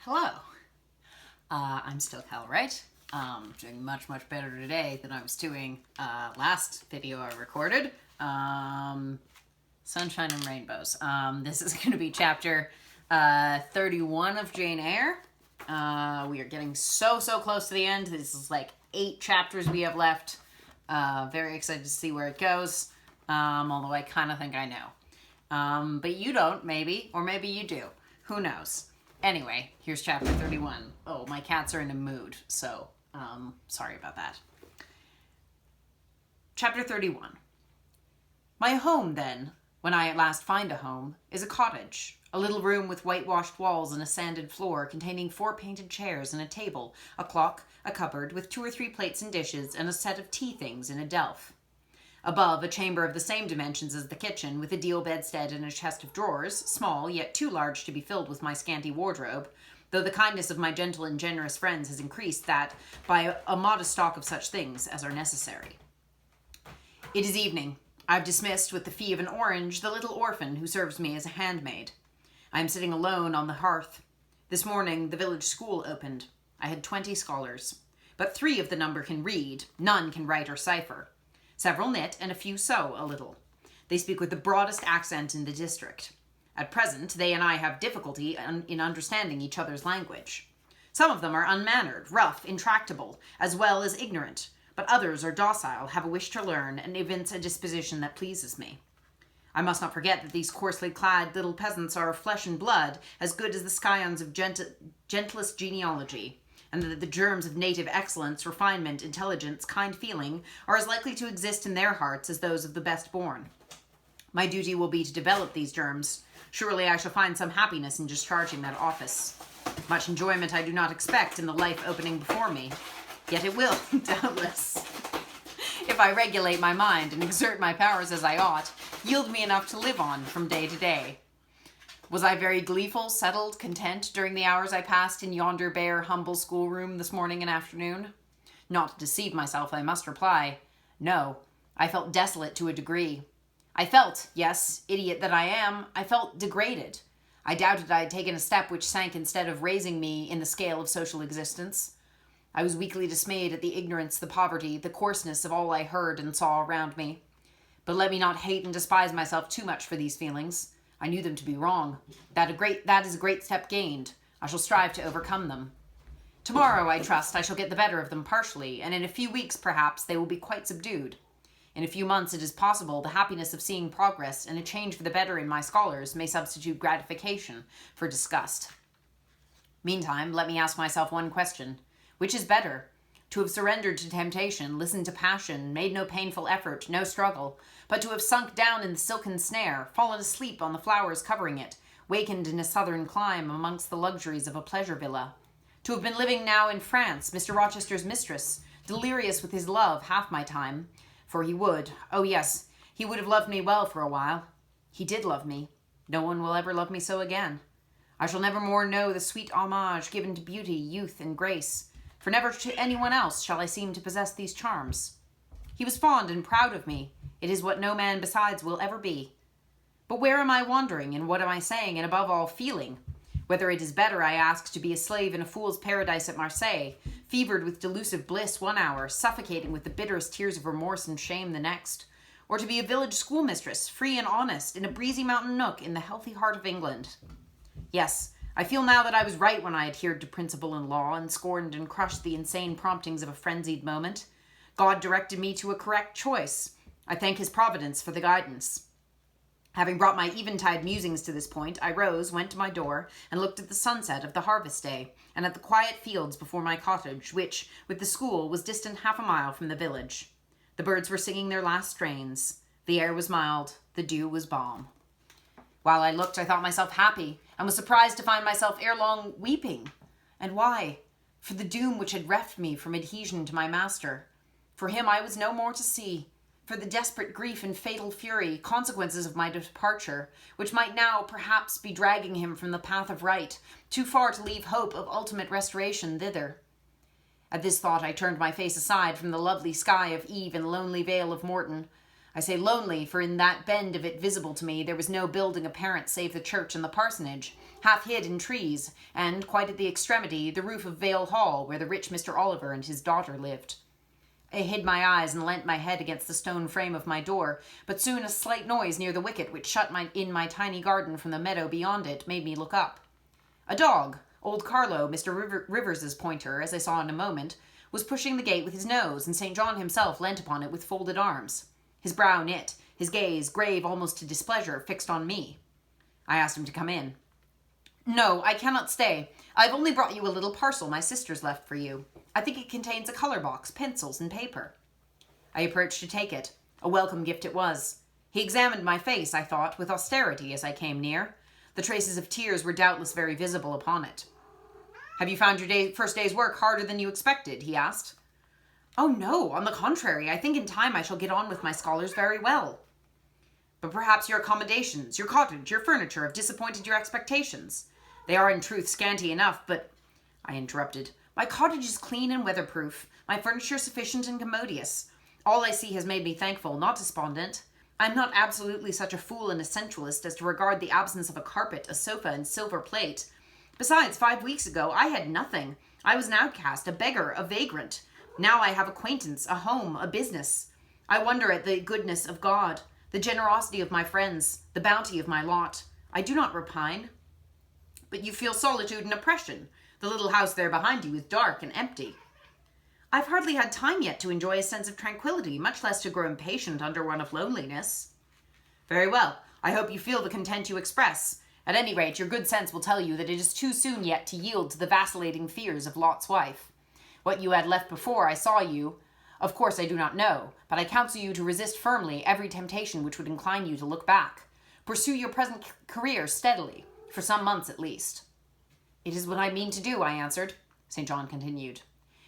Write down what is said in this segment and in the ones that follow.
Hello. I'm still Cal, right? Doing much better today than I was doing last video I recorded. Sunshine and Rainbows. This is going to be chapter 31 of Jane Eyre. We are getting so close to the end. This is like 8 chapters we have left. Very excited to see where it goes. Although I kind of think I know. But you don't, maybe. Or maybe you do. Who knows? Anyway, here's chapter 31. Oh, my cats are in a mood, so sorry about that. Chapter 31. My home, then, when I at last find a home, is a cottage, a little room with whitewashed walls and a sanded floor containing 4 painted chairs and a table, a clock, a cupboard with 2 or 3 plates and dishes, and a set of tea things in a delf. Above, a chamber of the same dimensions as the kitchen, with a deal bedstead and a chest of drawers, small, yet too large to be filled with my scanty wardrobe, though the kindness of my gentle and generous friends has increased that by a modest stock of such things as are necessary. It is evening. I've dismissed, with the fee of an orange, the little orphan who serves me as a handmaid. I am sitting alone on the hearth. This morning, the village school opened. I had 20 scholars, but 3 of the number can read, none can write or cipher. Several knit, and a few sew a little. They speak with the broadest accent in the district. At present, they and I have difficulty in understanding each other's language. Some of them are unmannered, rough, intractable, as well as ignorant, but others are docile, have a wish to learn, and evince a disposition that pleases me. I must not forget that these coarsely clad little peasants are of flesh and blood, as good as the scions of gentlest genealogy, and that the germs of native excellence, refinement, intelligence, kind feeling are as likely to exist in their hearts as those of the best born. My duty will be to develop these germs. Surely I shall find some happiness in discharging that office. Much enjoyment I do not expect in the life opening before me, yet it will, doubtless, if I regulate my mind and exert my powers as I ought, yield me enough to live on from day to day. Was I very gleeful, settled, content during the hours I passed in yonder bare, humble schoolroom this morning and afternoon? Not to deceive myself, I must reply, no, I felt desolate to a degree. I felt, yes, idiot that I am, I felt degraded. I doubted I had taken a step which sank instead of raising me in the scale of social existence. I was weakly dismayed at the ignorance, the poverty, the coarseness of all I heard and saw around me. But let me not hate and despise myself too much for these feelings. I knew them to be wrong. That is a great step gained. I shall strive to overcome them. Tomorrow, I trust, I shall get the better of them partially, and in a few weeks, perhaps, they will be quite subdued. In a few months, it is possible the happiness of seeing progress and a change for the better in my scholars may substitute gratification for disgust. Meantime, let me ask myself one question. Which is better? To have surrendered to temptation, listened to passion, made no painful effort, no struggle, but to have sunk down in the silken snare, fallen asleep on the flowers covering it, wakened in a southern clime amongst the luxuries of a pleasure villa. To have been living now in France, Mr. Rochester's mistress, delirious with his love half my time, for he would, oh yes, he would have loved me well for a while. He did love me. No one will ever love me so again. I shall never more know the sweet homage given to beauty, youth, and grace, for never to anyone else shall I seem to possess these charms. He was fond and proud of me. It is what no man besides will ever be. But where am I wandering, and what am I saying, and above all, feeling? Whether it is better, I ask, to be a slave in a fool's paradise at Marseille, fevered with delusive bliss one hour, suffocating with the bitterest tears of remorse and shame the next, or to be a village schoolmistress, free and honest, in a breezy mountain nook in the healthy heart of England. Yes, I feel now that I was right when I adhered to principle and law and scorned and crushed the insane promptings of a frenzied moment. God directed me to a correct choice. I thank his providence for the guidance. Having brought my eventide musings to this point, I rose, went to my door, and looked at the sunset of the harvest day, and at the quiet fields before my cottage, which, with the school, was distant half a mile from the village. The birds were singing their last strains. The air was mild. The dew was balm. While I looked, I thought myself happy, and was surprised to find myself ere long weeping. And why? For the doom which had reft me from adhesion to my master. For him I was no more to see. For the desperate grief and fatal fury, consequences of my departure, which might now, perhaps, be dragging him from the path of right, too far to leave hope of ultimate restoration thither. At this thought I turned my face aside from the lovely sky of Eve and lonely vale of Morton. I say lonely, for in that bend of it visible to me there was no building apparent save the church and the parsonage, half hid in trees, and, quite at the extremity, the roof of Vale Hall, where the rich Mr. Oliver and his daughter lived. I hid my eyes and leant my head against the stone frame of my door, but soon a slight noise near the wicket which shut in my tiny garden from the meadow beyond it made me look up. A dog, old Carlo, Mr. Rivers's pointer, as I saw in a moment, was pushing the gate with his nose, and St. John himself leant upon it with folded arms. His brow knit, his gaze, grave almost to displeasure, fixed on me. I asked him to come in. "No, I cannot stay. I've only brought you a little parcel my sisters left for you. I think it contains a colour box, pencils, and paper." I approached to take it. A welcome gift it was. He examined my face, I thought, with austerity as I came near. The traces of tears were doubtless very visible upon it. "Have you found your first day's work harder than you expected?" he asked. "Oh, no, on the contrary, I think in time I shall get on with my scholars very well." "But perhaps your accommodations, your cottage, your furniture have disappointed your expectations. They are in truth scanty enough, but—" I interrupted. "My cottage is clean and weatherproof, my furniture sufficient and commodious. All I see has made me thankful, not despondent. I am not absolutely such a fool and a sensualist as to regard the absence of a carpet, a sofa, and silver plate. Besides, 5 weeks ago I had nothing. I was an outcast, a beggar, a vagrant. Now I have acquaintance, a home, a business. I wonder at the goodness of God, the generosity of my friends, the bounty of my lot. I do not repine." "But you feel solitude and oppression. The little house there behind you is dark and empty." "I've hardly had time yet to enjoy a sense of tranquillity, much less to grow impatient under one of loneliness." "Very well. I hope you feel the content you express. At any rate, your good sense will tell you that it is too soon yet to yield to the vacillating fears of Lot's wife. What you had left before I saw you, of course I do not know, but I counsel you to resist firmly every temptation which would incline you to look back. Pursue your present career steadily, for some months at least." "It is what I mean to do," I answered. St. John continued.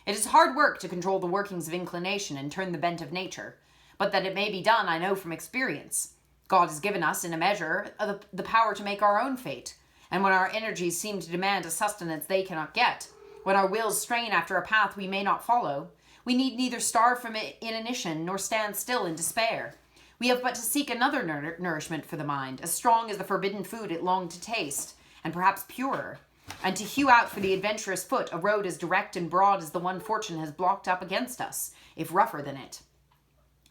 "It is hard work to control the workings of inclination and turn the bent of nature, but that it may be done I know from experience. God has given us, in a measure, the power to make our own fate, and when our energies seem to demand a sustenance they cannot get, when our wills strain after a path we may not follow, we need neither starve from inanition nor stand still in despair. We have but to seek another nourishment for the mind, as strong as the forbidden food it longed to taste, and perhaps purer, and to hew out for the adventurous foot a road as direct and broad as the one fortune has blocked up against us, if rougher than it.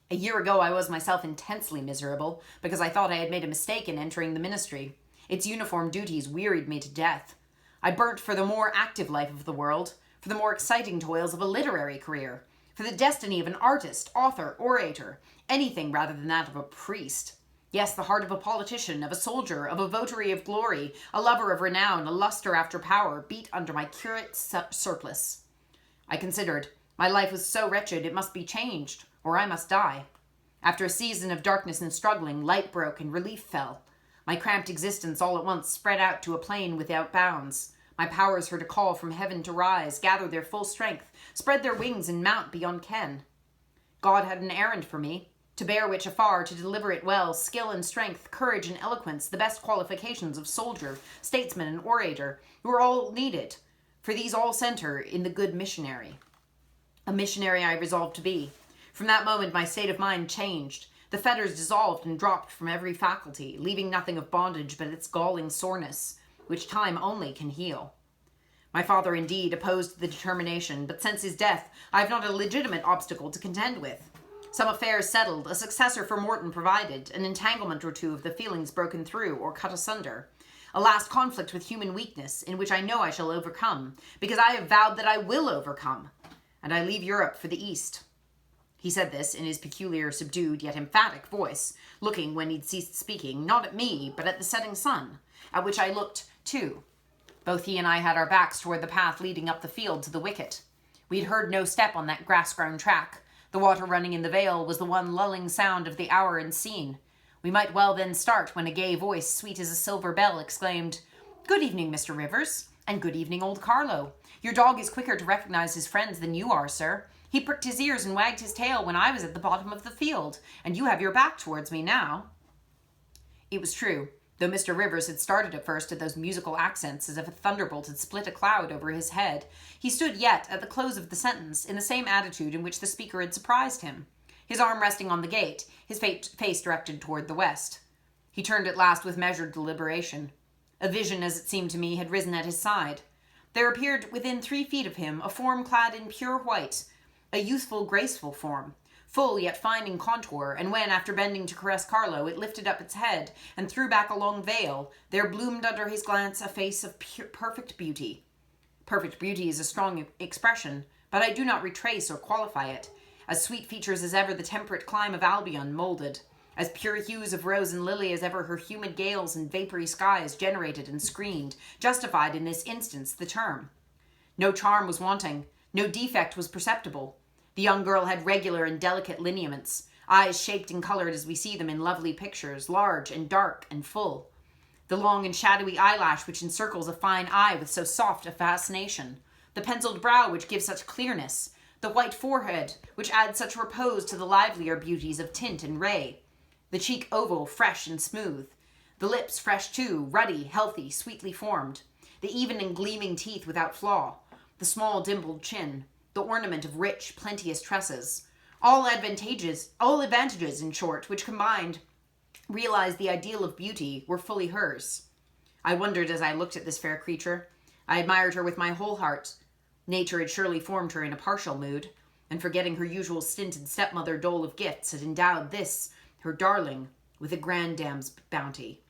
A year ago I was myself intensely miserable, because I thought I had made a mistake in entering the ministry. Its uniform duties wearied me to death. I burnt for the more active life of the world, for the more exciting toils of a literary career, for the destiny of an artist, author, orator, anything rather than that of a priest. Yes, the heart of a politician, of a soldier, of a votary of glory, a lover of renown, a luster after power, beat under my curate surplice. I considered, my life was so wretched it must be changed, or I must die. After a season of darkness and struggling, light broke and relief fell. My cramped existence all at once spread out to a plain without bounds. My powers heard a call from heaven to rise, gather their full strength, spread their wings and mount beyond ken. God had an errand for me, to bear which afar, to deliver it well, skill and strength, courage and eloquence, the best qualifications of soldier, statesman, and orator, were all needed, for these all center in the good missionary. A missionary I resolved to be. From that moment my state of mind changed. The fetters dissolved and dropped from every faculty, leaving nothing of bondage but its galling soreness, which time only can heal. My father indeed opposed the determination, but since his death I have not a legitimate obstacle to contend with. Some affairs settled, a successor for Morton provided, an entanglement or two of the feelings broken through or cut asunder, a last conflict with human weakness in which I know I shall overcome, because I have vowed that I will overcome, and I leave Europe for the East. He said this in his peculiar, subdued, yet emphatic voice, looking, when he'd ceased speaking, not at me, but at the setting sun, at which I looked, too. Both he and I had our backs toward the path leading up the field to the wicket. We had heard no step on that grass-grown track. The water running in the vale was the one lulling sound of the hour and scene. We might well then start when a gay voice, sweet as a silver bell, exclaimed, "Good evening, Mr. Rivers, and good evening, old Carlo. Your dog is quicker to recognize his friends than you are, sir. He pricked his ears and wagged his tail when I was at the bottom of the field, and you have your back towards me now." It was true. Though Mr. Rivers had started at first at those musical accents as if a thunderbolt had split a cloud over his head, he stood yet, at the close of the sentence, in the same attitude in which the speaker had surprised him. his arm resting on the gate, his face directed toward the west. He turned at last with measured deliberation. A vision, as it seemed to me, had risen at his side. There appeared within 3 feet of him a form clad in pure white, a youthful, graceful form, full yet fine in contour, and when, after bending to caress Carlo, it lifted up its head and threw back a long veil, there bloomed under his glance a face of perfect beauty. Perfect beauty is a strong expression, but I do not retrace or qualify it. As sweet features as ever the temperate clime of Albion moulded, as pure hues of rose and lily as ever her humid gales and vapory skies generated and screened, justified in this instance the term. No charm was wanting, no defect was perceptible. The young girl had regular and delicate lineaments, eyes shaped and colored as we see them in lovely pictures, large and dark and full. The long and shadowy eyelash which encircles a fine eye with so soft a fascination, the penciled brow which gives such clearness, the white forehead which adds such repose to the livelier beauties of tint and ray, the cheek oval, fresh and smooth, the lips fresh too, ruddy, healthy, sweetly formed, the even and gleaming teeth without flaw, the small dimpled chin, the ornament of rich, plenteous tresses, all advantages, in short, which combined realized the ideal of beauty, were fully hers. I wondered as I looked at this fair creature. I admired her with my whole heart. Nature had surely formed her in a partial mood, and forgetting her usual stinted stepmother dole of gifts, had endowed this, her darling, with a grandam's bounty.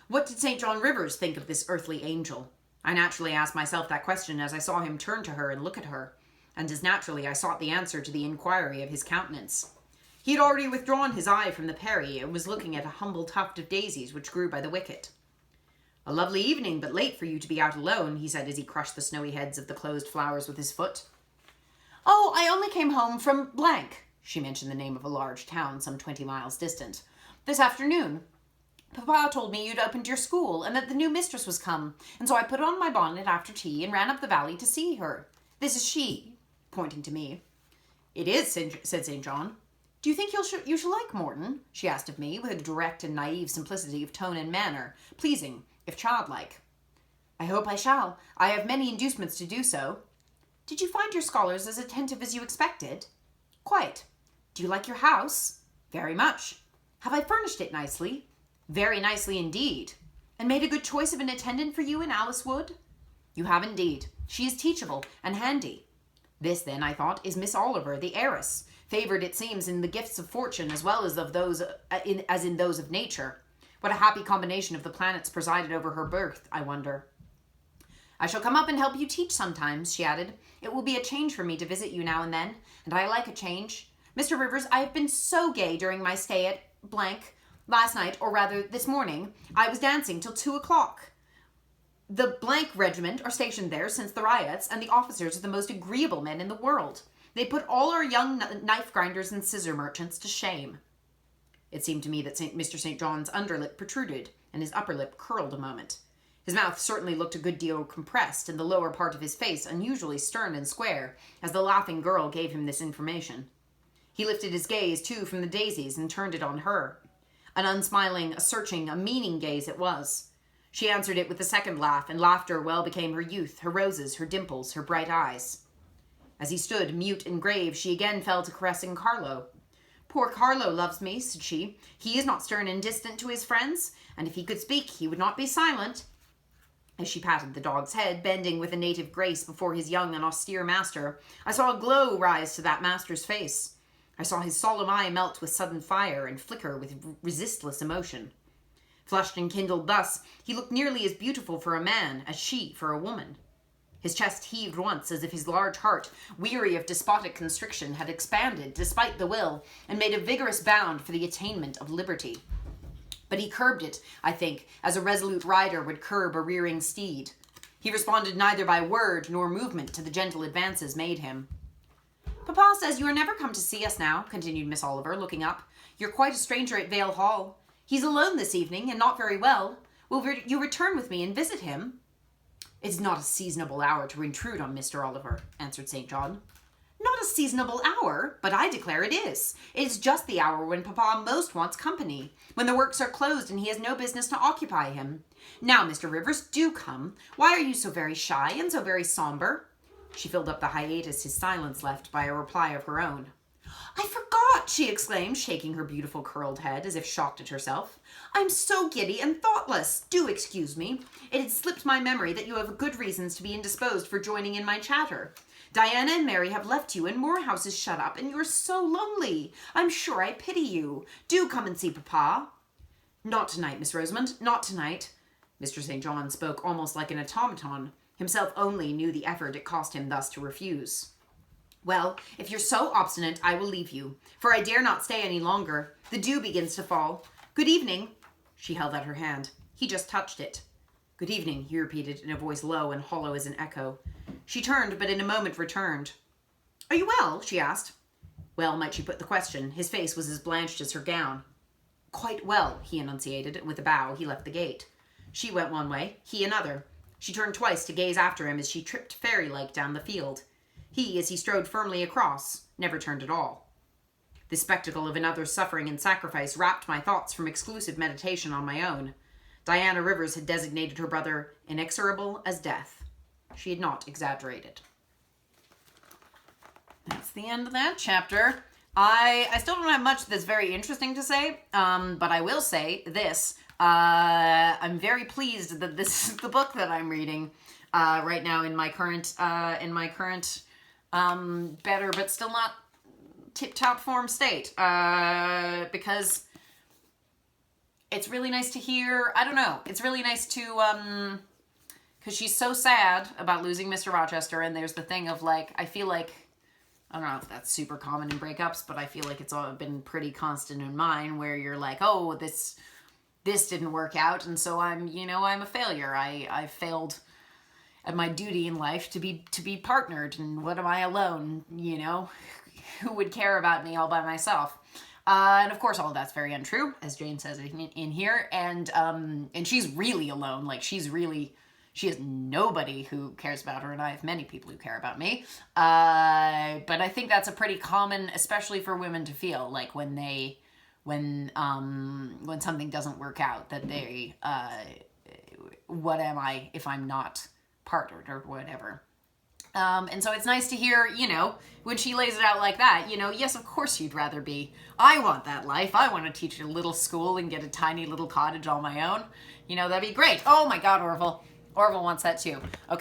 What did St. John Rivers think of this earthly angel? I naturally asked myself that question as I saw him turn to her and look at her, and as naturally I sought the answer to the inquiry of his countenance. He had already withdrawn his eye from the Peri and was looking at a humble tuft of daisies which grew by the wicket. "A lovely evening, but late for you to be out alone," he said as he crushed the snowy heads of the closed flowers with his foot. "Oh, I only came home from blank," she mentioned the name of a large town some 20 miles distant, "this afternoon. Papa told me you'd opened your school and that the new mistress was come, and so I put on my bonnet after tea and ran up the valley to see her. This is she," pointing to me. "It is," said St. John. "Do you think you shall like Morton?" she asked of me, with a direct and naive simplicity of tone and manner, pleasing, if childlike. "I hope I shall. I have many inducements to do so." "Did you find your scholars as attentive as you expected?" "Quite." "Do you like your house?" "Very much." "Have I furnished it nicely?" "Very nicely indeed." "And made a good choice of an attendant for you in Alice Wood?" "You have indeed. She is teachable and handy." This, then, I thought, is Miss Oliver, the heiress, favored, it seems, in the gifts of fortune as well as of those in those of nature. What a happy combination of the planets presided over her birth, I wonder. "I shall come up and help you teach sometimes," she added. "It will be a change for me to visit you now and then, and I like a change. Mr. Rivers, I have been so gay during my stay at last night, or rather this morning. I was dancing till 2 o'clock. The regiment are stationed there since the riots, and the officers are the most agreeable men in the world. They put all our young knife grinders and scissor merchants to shame." It seemed to me that Mr. St. John's underlip protruded, and his upper lip curled a moment. His mouth certainly looked a good deal compressed, and the lower part of his face unusually stern and square, as the laughing girl gave him this information. He lifted his gaze, too, from the daisies, and turned it on her. An unsmiling, a searching, a meaning gaze it was. She answered it with a second laugh, and laughter well became her youth, her roses, her dimples, her bright eyes. As he stood, mute and grave, she again fell to caressing Carlo. "Poor Carlo loves me," said she. "He is not stern and distant to his friends, and if he could speak, he would not be silent." As she patted the dog's head, bending with a native grace before his young and austere master, I saw a glow rise to that master's face. I saw his solemn eye melt with sudden fire and flicker with resistless emotion. Flushed and kindled thus, he looked nearly as beautiful for a man as she for a woman. His chest heaved once as if his large heart, weary of despotic constriction, had expanded, despite the will, and made a vigorous bound for the attainment of liberty. But he curbed it, I think, as a resolute rider would curb a rearing steed. He responded neither by word nor movement to the gentle advances made him. "Papa says you are never come to see us now," continued Miss Oliver, looking up. "You're quite a stranger at Vale Hall. He's alone this evening, and not very well. Will you return with me and visit him?" "It is not a seasonable hour to intrude on Mr. Oliver," answered St. John. "Not a seasonable hour, but I declare it is. It is just the hour when Papa most wants company, when the works are closed and he has no business to occupy him. Now, Mr. Rivers, do come. Why are you so very shy and so very somber?" She filled up the hiatus his silence left by a reply of her own. I forgot, she exclaimed, shaking her beautiful curled head as if shocked at herself. I'm so giddy and thoughtless. Do excuse me. It had slipped my memory that you have good reasons to be indisposed for joining in my chatter. Diana and Mary have left you and Morehouse is shut up and you're so lonely. I'm sure I pity you. Do come and see Papa. Not tonight, Miss Rosamond, not tonight. Mr. St. John spoke almost like an automaton. Himself only knew the effort it cost him thus to refuse. Well, if you're so obstinate, I will leave you, for I dare not stay any longer. The dew begins to fall. Good evening. She held out her hand. He just touched it. Good evening, he repeated in a voice low and hollow as an echo. She turned, but in a moment returned. Are you well? She asked. Well might she put the question. His face was as blanched as her gown. Quite well, he enunciated, and with a bow he left the gate. She went one way, he another. She turned twice to gaze after him as she tripped fairy-like down the field. He, as he strode firmly across, never turned at all. The spectacle of another's suffering and sacrifice rapt my thoughts from exclusive meditation on my own. Diana Rivers had designated her brother inexorable as death. She had not exaggerated. That's the end of that chapter. I still don't have much that's very interesting to say, but I will say this. I'm very pleased that this is the book that I'm reading right now in my current better but still not tip-top form state, because it's really nice to hear. I don't know. It's really nice to, because she's so sad about losing Mr. Rochester, and there's the thing of, like, I feel like, I don't know if that's super common in breakups, but I feel like it's all been pretty constant in mine, where you're like, oh, this didn't work out, and so I'm a failure. I failed at my duty in life to be partnered, and what am I alone? Who would care about me all by myself? And of course, all of that's very untrue, as Jane says in here. And she's really alone. Like, she has nobody who cares about her, and I have many people who care about me. But I think that's a pretty common, especially for women, to feel like when something doesn't work out, that they, what am I if I'm not partnered or whatever. And so it's nice to hear, when she lays it out like that, yes, of course you'd rather be. I want that life. I want to teach a little school and get a tiny little cottage on my own. That'd be great. Oh my God, Orville. Orville wants that too. Okay.